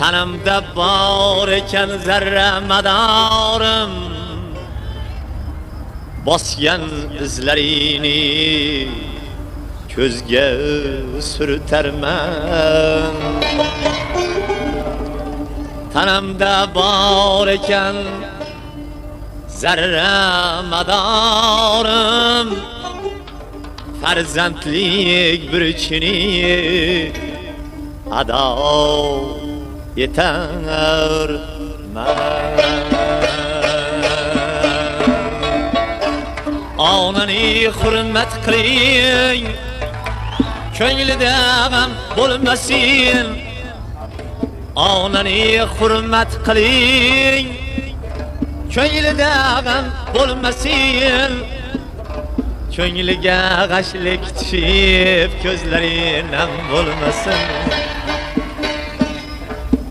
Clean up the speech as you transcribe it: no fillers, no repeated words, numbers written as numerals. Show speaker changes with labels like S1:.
S1: tanamda bor ekan zarra madorim, bosgan izlarini ko'zga surtarman. Tanamda bor ekan zarra madorim, farzandlik burchini ado etarman. Onani hurmat qiling, ko'nglida g'am bo'lmasin. Onani hurmat qiling, ko'nglida g'am bo'lmasin. Ko'ngliga g'ashlik tushib, ko'zlari nam bo'lmasin.